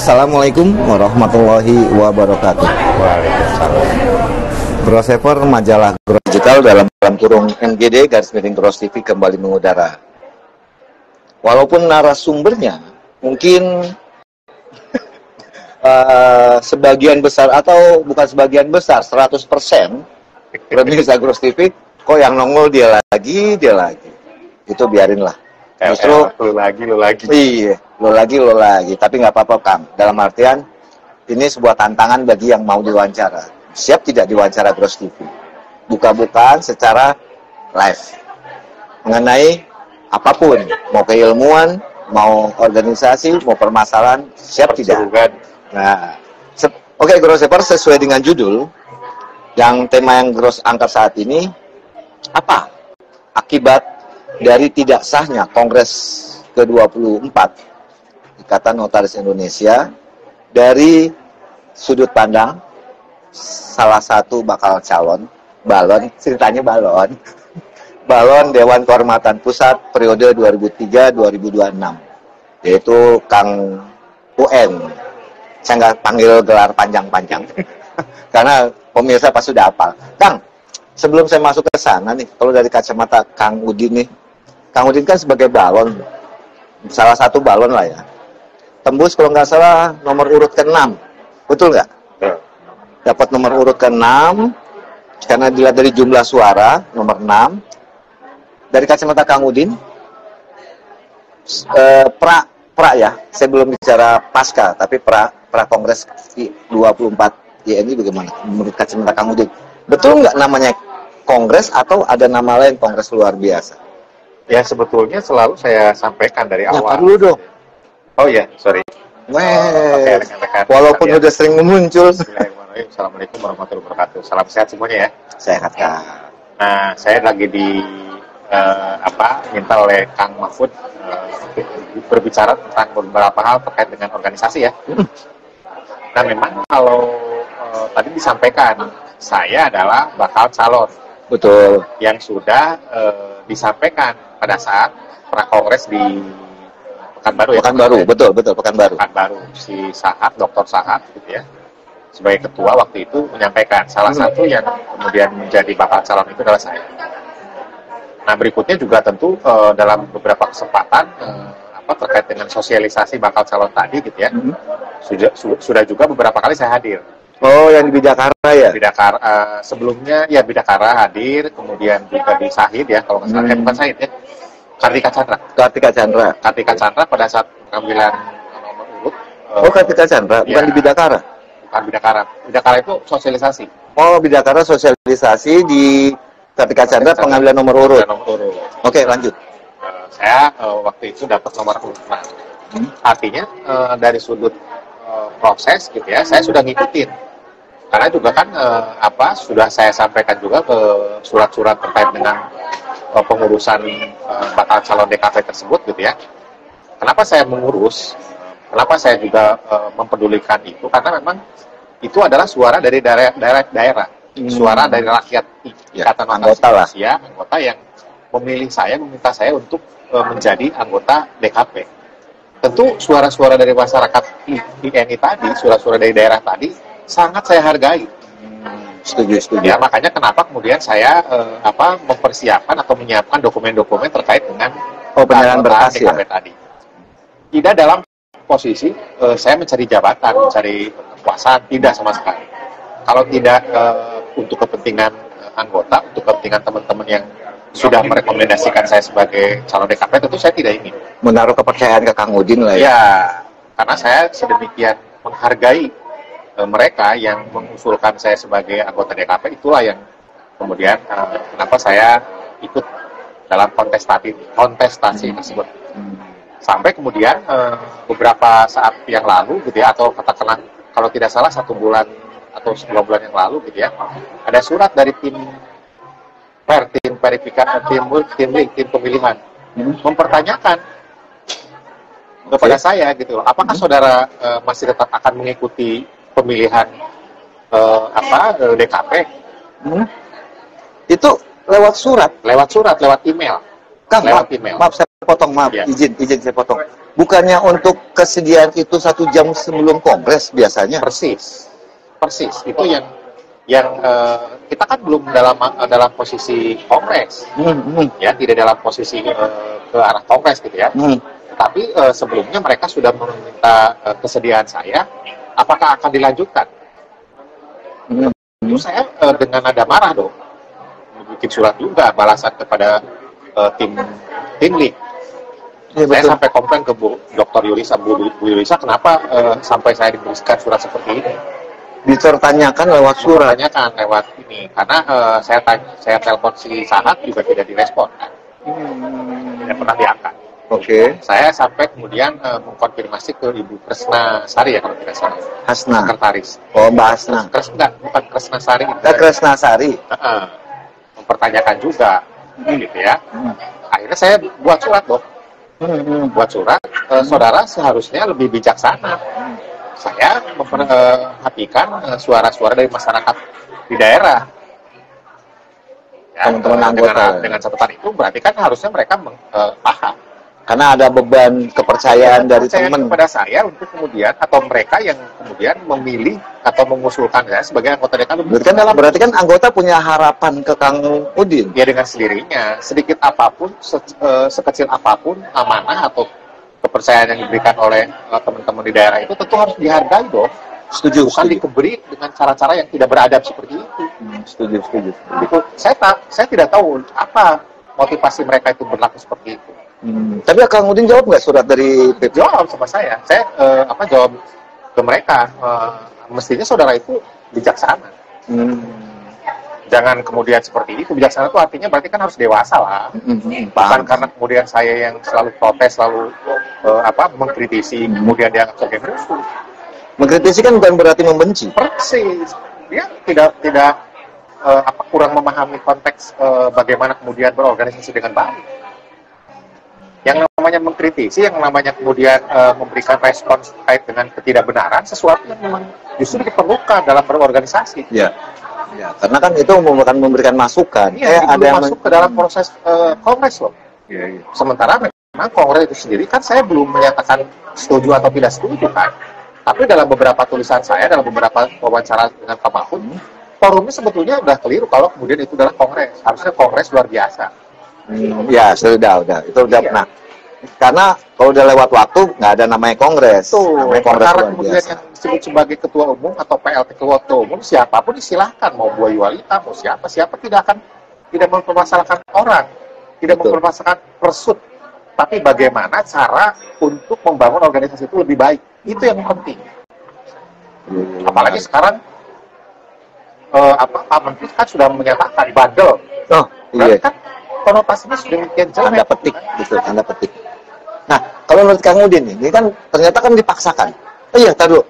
Assalamualaikum warahmatullahi wabarakatuh. Waalaikumsalam. Grosshopper majalah Gross Digital dalam kurung NGD garis miring Gross TV kembali mengudara. Walaupun narasumbernya mungkin sebagian besar atau bukan sebagian besar 100% pemirsa Gross TV, kok yang nongol dia lagi. Itu biarin lah. Justru lu lagi. Iya, lo lagi. Tapi nggak apa-apa, Kang. Dalam artian ini sebuah tantangan bagi yang mau diwawancara. Siap tidak diwawancara Gross TV? Buka-bukaan secara live mengenai apapun, mau keilmuan, mau organisasi, mau permasalahan, siap tidak? Nah, oke, Grosshopper sesuai dengan judul yang tema yang Gross angkat saat ini, apa akibat dari tidak sahnya Kongres ke-24 Ikatan Notaris Indonesia dari sudut pandang salah satu bakal calon ceritanya balon Dewan Kehormatan Pusat periode 2003-2026, yaitu Kang UN. Saya nggak panggil gelar panjang-panjang karena pemirsa pasti sudah hafal. Kang, sebelum saya masuk ke sana nih, kalau dari kacamata Kang Udin nih, Kang Udin kan sebagai balon, salah satu balon lah ya. Tembus kalau nggak salah nomor urut ke-6, betul nggak? Dapat nomor urut ke-6, karena dilihat dari jumlah suara, nomor 6. Dari kacamata Kang Udin, pra ya, saya belum bicara pasca, tapi pra Kongres 24 YNI bagaimana? Menurut kacamata Kang Udin, betul nggak namanya Kongres atau ada nama lain Kongres luar biasa? Ya, sebetulnya selalu saya sampaikan dari awal. Nyapa dulu dong. Oh ya, sorry. Rekan-rekan. Walaupun udah sering muncul. Assalamualaikum warahmatullahi wabarakatuh. Salam sehat semuanya ya. Sehat, Kang. Nah, saya lagi minta oleh Kang Mahfud berbicara tentang beberapa hal terkait dengan organisasi ya. Nah, memang kalau tadi disampaikan, saya adalah bakal calon. Betul. Yang sudah disampaikan pada saat prakongres di Pekanbaru ya. Betul, Pekanbaru. Si Sahat, Dr. Sahat gitu ya, sebagai ketua waktu itu menyampaikan. Salah satu yang kemudian menjadi bakal calon itu adalah saya. Nah, berikutnya juga tentu dalam beberapa kesempatan terkait dengan sosialisasi bakal calon tadi gitu ya, sudah juga beberapa kali saya hadir. Oh, yang di Bidakara ya? Bidakara, sebelumnya ya Bidakara hadir, kemudian juga di Sahid ya, kalau nggak salah, bukan Sahid ya, Kartika Chandra pada saat pengambilan nomor urut. Kartika Chandra, bukan di Bidakara? Bukan Bidakara itu sosialisasi. Oh, Bidakara sosialisasi, di Kartika Chandra pengambilan nomor urut. Oke, lanjut. Saya waktu itu dapat nomor urut. Nah, artinya dari sudut proses gitu ya, saya sudah ngikutin. Karena juga kan sudah saya sampaikan juga ke surat-surat terkait dengan pengurusan bakal calon DKP tersebut gitu ya. Kenapa saya mengurus? Kenapa saya juga mempedulikan itu? Karena memang itu adalah suara dari daerah. Suara dari rakyat Ikatan Notaris Indonesia, anggota yang memilih saya, meminta saya untuk menjadi anggota DKP. Tentu suara-suara dari masyarakat INI tadi, suara-suara dari daerah tadi sangat saya hargai. Setuju. Ya, makanya kenapa kemudian saya mempersiapkan atau menyiapkan dokumen-dokumen terkait dengan penyerahan berkas DKP tadi. Tidak dalam posisi saya mencari jabatan, mencari kekuasaan, tidak sama sekali. Kalau tidak untuk kepentingan anggota, untuk kepentingan teman-teman yang sudah merekomendasikan saya sebagai calon DKP, tentu saya tidak ingin menaruh kepercayaan ke Kang Udin lah ya. Ya, karena saya sedemikian menghargai mereka yang mengusulkan saya sebagai anggota DKP, itulah yang kemudian kenapa saya ikut dalam kontestasi tersebut. Sampai kemudian beberapa saat yang lalu gitu ya, atau katakanlah kalau tidak salah 1 bulan atau 10 bulan yang lalu gitu ya, ada surat dari tim verifikasi, tim pemilihan mempertanyakan kepada saya gitu loh, apakah saudara masih tetap akan mengikuti pemilihan DKP? Itu lewat surat, lewat email. Kang, maaf saya potong, ya. izin saya potong. Bukannya untuk kesediaan itu 1 jam sebelum kongres biasanya? Persis, persis. Itu yang kita kan belum dalam posisi kongres, ya, tidak dalam posisi ke arah kongres gitu ya. Tapi sebelumnya mereka sudah meminta kesediaan saya, apakah akan dilanjutkan? Itu saya dengan nada marah dong, bikin surat juga balasan kepada tim lead. Ya, Saya betul. sampai komplain ke Bu Dr. Yulisa, Bu Yulisa, kenapa sampai saya diberikan surat seperti ini? Dipertanyakan lewat surat. Dipertanyakan lewat ini, karena saya telepon si Sahat juga tidak direspon, tidak pernah diangkat. Oke. Saya sampai kemudian mengkonfirmasi ke Ibu Kresna Sari ya kalau tidak salah. Hasna. Sekretaris. Oh, Mbak Hasna. Bukan Kresna Sari. Kresna Sari. Mempertanyakan juga, gitu ya. Akhirnya saya buat surat dong. Buat surat, saudara seharusnya lebih bijaksana. Saya memperhatikan suara-suara dari masyarakat di daerah. Ya, Teman-teman anggota. Dengan catatan itu berarti kan harusnya mereka paham. Karena ada beban kepercayaan dari teman kepada saya untuk kemudian, atau mereka yang kemudian memilih atau mengusulkan saya sebagai anggota DKM. Berarti kan anggota punya harapan ke Kang Udin. Ya, dengan sendirinya, sedikit apapun, sekecil apapun amanah atau kepercayaan yang diberikan oleh teman-teman di daerah itu tentu harus dihargai dong. Setuju. Bukan dikeberi dengan cara-cara yang tidak beradab seperti itu. Setuju. Itu saya tidak tahu apa motivasi mereka itu berlaku seperti itu. Tapi Kang Udin jawab nggak surat dari PP? Jawab sama saya. Saya jawab ke mereka, mestinya saudara itu bijaksana. Jangan kemudian seperti itu. Bijaksana itu artinya berarti kan harus dewasa lah. Bukan karena kemudian saya yang selalu protes, selalu mengkritisi, kemudian dianggap sebagai musuh. Mengkritisi kan bukan berarti membenci. Persis. Dia tidak kurang memahami konteks bagaimana kemudian berorganisasi dengan baik. Yang namanya mengkritisi, yang namanya kemudian memberikan respons terkait dengan ketidakbenaran, sesuatu yang memang justru diperlukan dalam berorganisasi. Ya, karena kan itu memberikan masukan. Iya, ada yang masuk ke dalam proses kongres loh. Ya. Sementara memang kongres itu sendiri kan saya belum menyatakan setuju atau tidak setuju kan. Tapi dalam beberapa tulisan saya, dalam beberapa wawancara dengan Pak Mahfud, forumnya sebetulnya udah keliru kalau kemudian itu adalah kongres. Harusnya kongres luar biasa. Ya, sudah. Itu udah pernah. Karena kalau udah lewat waktu, nggak ada namanya kongres. Namanya kongres karena luar kemudian biasa. yang disebut sebagai ketua umum atau PLT ketua umum, siapapun silahkan. Mau Bu Yuwalita, mau siapa tidak mempermasalahkan orang. Tidak mempermasalahkan persut. Tapi bagaimana cara untuk membangun organisasi itu lebih baik. Itu yang penting. Apalagi sekarang Pak Menteri kan sudah menyatakan bandel. Oh, iya. Kan konotasinya sudah demikian jelek. Tanda petik, gitu, tanda petik. Nah, kalau menurut Kang Udin ini kan ternyata kan dipaksakan. Oh iya, tadi dulu.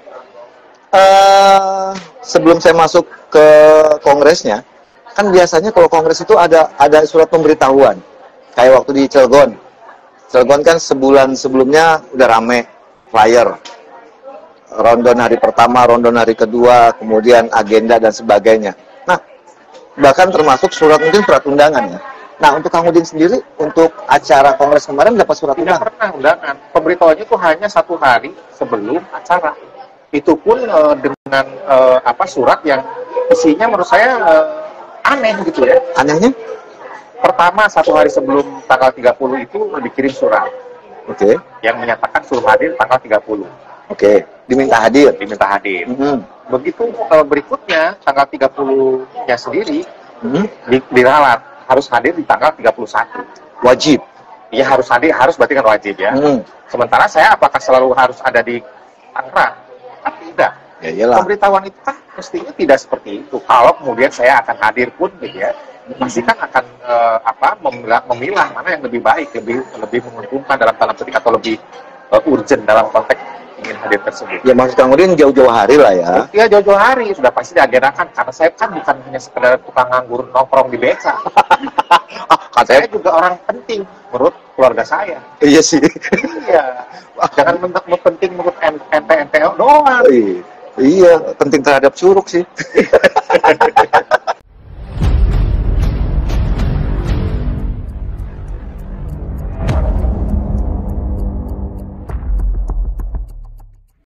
Sebelum saya masuk ke kongresnya, kan biasanya kalau kongres itu ada surat pemberitahuan. Kayak waktu di Cilegon. Cilegon kan sebulan sebelumnya udah rame flyer. Rondon hari pertama, rondon hari kedua, kemudian agenda dan sebagainya. Nah, bahkan termasuk mungkin surat undangan ya. Nah, untuk Kang Udin sendiri, untuk acara kongres kemarin dapat surat undangan? Tidak pernah undangan. Pemberitahuannya itu hanya 1 hari sebelum acara. Itu pun dengan surat yang isinya menurut saya aneh gitu ya. Anehnya? Pertama, 1 hari sebelum tanggal 30 itu dikirim surat. Oke. Yang menyatakan suruh hadir tanggal 30. Oke, diminta hadir. Begitu berikutnya, tanggal 30-nya sendiri diralat. Harus hadir di tanggal 31. Wajib. Iya, harus hadir, harus berarti kan wajib ya. Sementara saya apakah selalu harus ada di Tangerang? Kan tidak. Ya iyalah. Pemberitahuan itu kan mestinya tidak seperti itu. Kalau kemudian saya akan hadir pun gitu ya, pasti kan akan memilah mana yang lebih baik, lebih menguntungkan dalam tanda petik atau lebih urgent dalam konteks ingin hadir tersebut. Ya maksud Kang Udin jauh-jauh hari lah ya. Ya jauh-jauh hari sudah pasti diagendakan, karena saya kan bukan hanya sekedar tukang nganggur nongkrong di beca. Saya juga orang penting menurut keluarga saya. Iya sih. Iya. Jangan penting menurut NTO doang. Iya, penting terhadap curug sih.